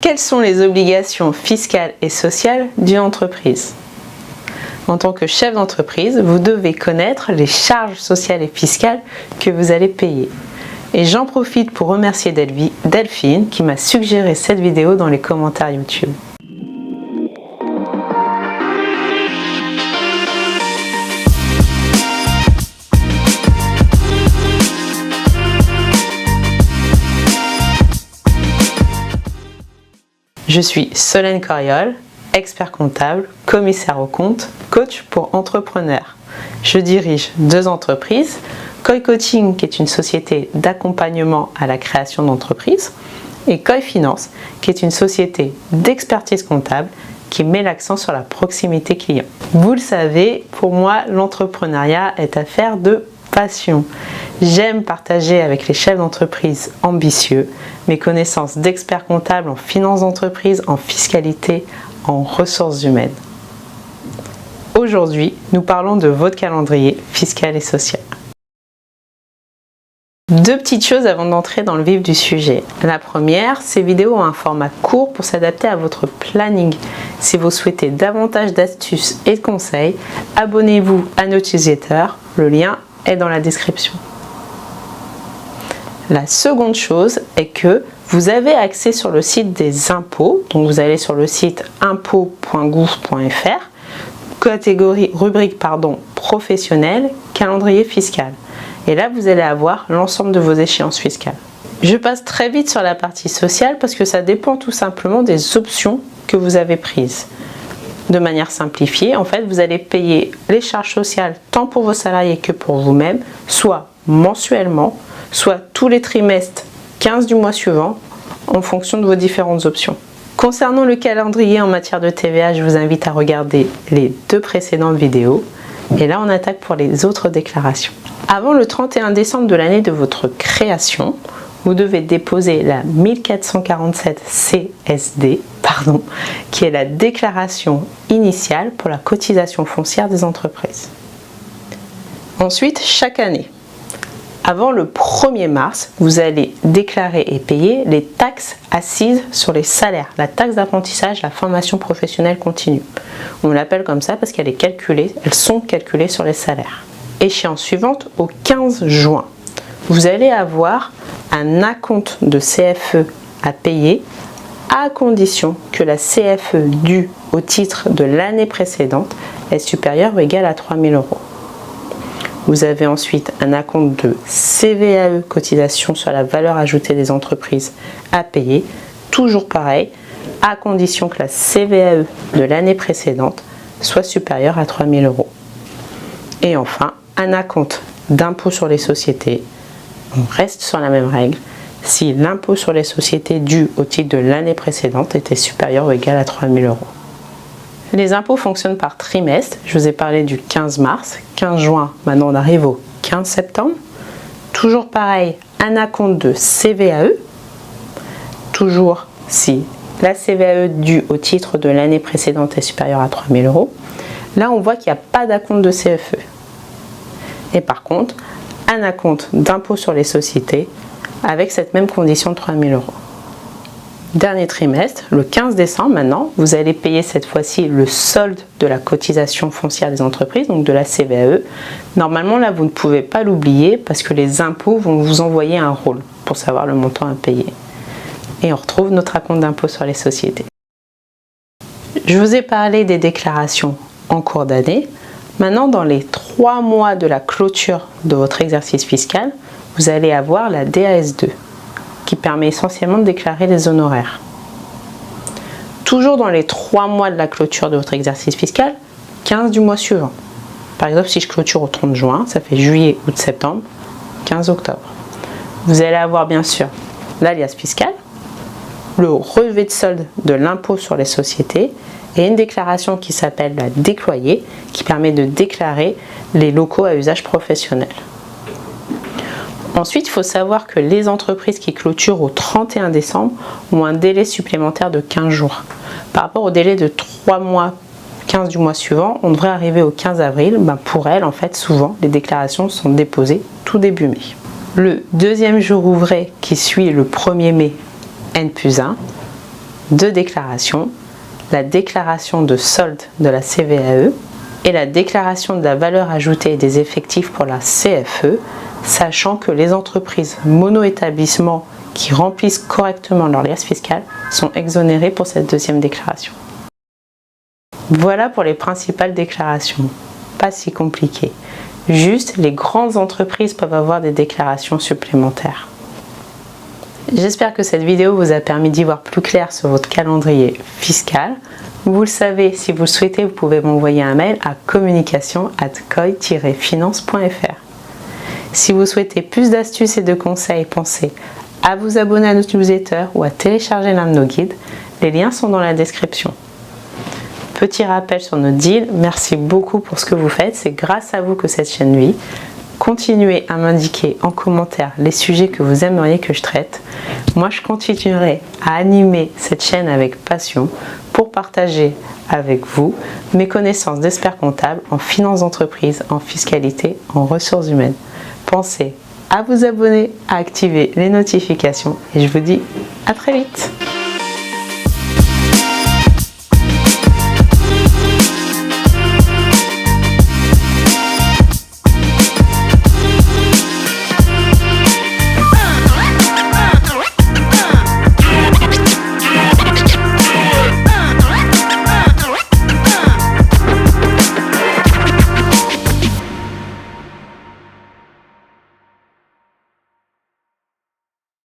Quelles sont les obligations fiscales et sociales d'une entreprise? En tant que chef d'entreprise, vous devez connaître les charges sociales et fiscales que vous allez payer. Et j'en profite pour remercier Delphine qui m'a suggéré cette vidéo dans les commentaires YouTube. Je suis Solène Coriol, expert comptable, commissaire aux comptes, coach pour entrepreneurs. Je dirige 2 entreprises, Koi Coaching qui est une société d'accompagnement à la création d'entreprises et Koi Finance qui est une société d'expertise comptable qui met l'accent sur la proximité client. Vous le savez, pour moi l'entrepreneuriat est affaire de passion. J'aime partager avec les chefs d'entreprise ambitieux mes connaissances d'expert comptable en finance d'entreprise, en fiscalité, en ressources humaines. Aujourd'hui, nous parlons de votre calendrier fiscal et social. 2 petites choses avant d'entrer dans le vif du sujet. La première, ces vidéos ont un format court pour s'adapter à votre planning. Si vous souhaitez davantage d'astuces et de conseils, abonnez-vous à notre newsletter, le lien est dans la description. La seconde chose est que vous avez accès sur le site des impôts, donc vous allez sur le site impôts.gouv.fr, rubrique professionnelle, calendrier fiscal. Et là, vous allez avoir l'ensemble de vos échéances fiscales. Je passe très vite sur la partie sociale parce que ça dépend tout simplement des options que vous avez prises. De manière simplifiée, en fait, vous allez payer les charges sociales tant pour vos salariés que pour vous-même, soit mensuellement, soit tous les trimestres 15 du mois suivant, en fonction de vos différentes options. Concernant le calendrier en matière de TVA, je vous invite à regarder les 2 précédentes vidéos. Et là, on attaque pour les autres déclarations. Avant le 31 décembre de l'année de votre création, vous devez déposer la 1447 CSD, qui est la déclaration initiale pour la cotisation foncière des entreprises. Ensuite, chaque année, avant le 1er mars, vous allez déclarer et payer les taxes assises sur les salaires, la taxe d'apprentissage, la formation professionnelle continue. On l'appelle comme ça parce qu'elle est calculée, elles sont calculées sur les salaires. Échéance suivante, au 15 juin, vous allez avoir un acompte de CFE à payer à condition que la CFE due au titre de l'année précédente est supérieure ou égale à 3 000 €. Vous avez ensuite un acompte de CVAE, cotisation sur la valeur ajoutée des entreprises, à payer, toujours pareil, à condition que la CVAE de l'année précédente soit supérieure à 3 000 €. Et enfin, un acompte d'impôt sur les sociétés. On reste sur la même règle si l'impôt sur les sociétés dû au titre de l'année précédente était supérieur ou égal à 3 000 €. Les impôts fonctionnent par trimestre. Je vous ai parlé du 15 mars, 15 juin, maintenant on arrive au 15 septembre. Toujours pareil, un acompte de CVAE, toujours si la CVAE due au titre de l'année précédente est supérieure à 3 000 €. Là, on voit qu'il n'y a pas d'acompte de CFE. Et par contre, un acompte d'impôt sur les sociétés avec cette même condition de 3 000 €. Dernier trimestre, le 15 décembre maintenant, vous allez payer cette fois-ci le solde de la cotisation foncière des entreprises, donc de la CVAE. Normalement, là, vous ne pouvez pas l'oublier parce que les impôts vont vous envoyer un rôle pour savoir le montant à payer. Et on retrouve notre acompte d'impôt sur les sociétés. Je vous ai parlé des déclarations en cours d'année. Maintenant, dans les 3 mois de la clôture de votre exercice fiscal, vous allez avoir la DAS2. Qui permet essentiellement de déclarer les honoraires. Toujours dans les 3 mois de la clôture de votre exercice fiscal, 15 du mois suivant. Par exemple, si je clôture au 30 juin, ça fait juillet, août, septembre, 15 octobre. Vous allez avoir bien sûr l'alias fiscal, le relevé de solde de l'impôt sur les sociétés et une déclaration qui s'appelle la déployée, qui permet de déclarer les locaux à usage professionnel. Ensuite, il faut savoir que les entreprises qui clôturent au 31 décembre ont un délai supplémentaire de 15 jours. Par rapport au délai de 3 mois, 15 du mois suivant, on devrait arriver au 15 avril. Pour elles, en fait, souvent, les déclarations sont déposées tout début mai. Le deuxième jour ouvré qui suit le 1er mai, N+1, deux déclarations, la déclaration de solde de la CVAE et la déclaration de la valeur ajoutée et des effectifs pour la CFE, sachant que les entreprises mono-établissements qui remplissent correctement leur liasse fiscale sont exonérées pour cette deuxième déclaration. Voilà pour les principales déclarations, pas si compliqué. Juste, les grandes entreprises peuvent avoir des déclarations supplémentaires. J'espère que cette vidéo vous a permis d'y voir plus clair sur votre calendrier fiscal. Vous le savez, si vous le souhaitez, vous pouvez m'envoyer un mail à communication@coy-finance.fr. Si vous souhaitez plus d'astuces et de conseils, pensez à vous abonner à notre newsletter ou à télécharger l'un de nos guides. Les liens sont dans la description. Petit rappel sur nos deals, merci beaucoup pour ce que vous faites, c'est grâce à vous que cette chaîne vit. Continuez à m'indiquer en commentaire les sujets que vous aimeriez que je traite. Moi, je continuerai à animer cette chaîne avec passion pour partager avec vous mes connaissances d'expert comptable en finance d'entreprise, en fiscalité, en ressources humaines. Pensez à vous abonner, à activer les notifications et je vous dis à très vite.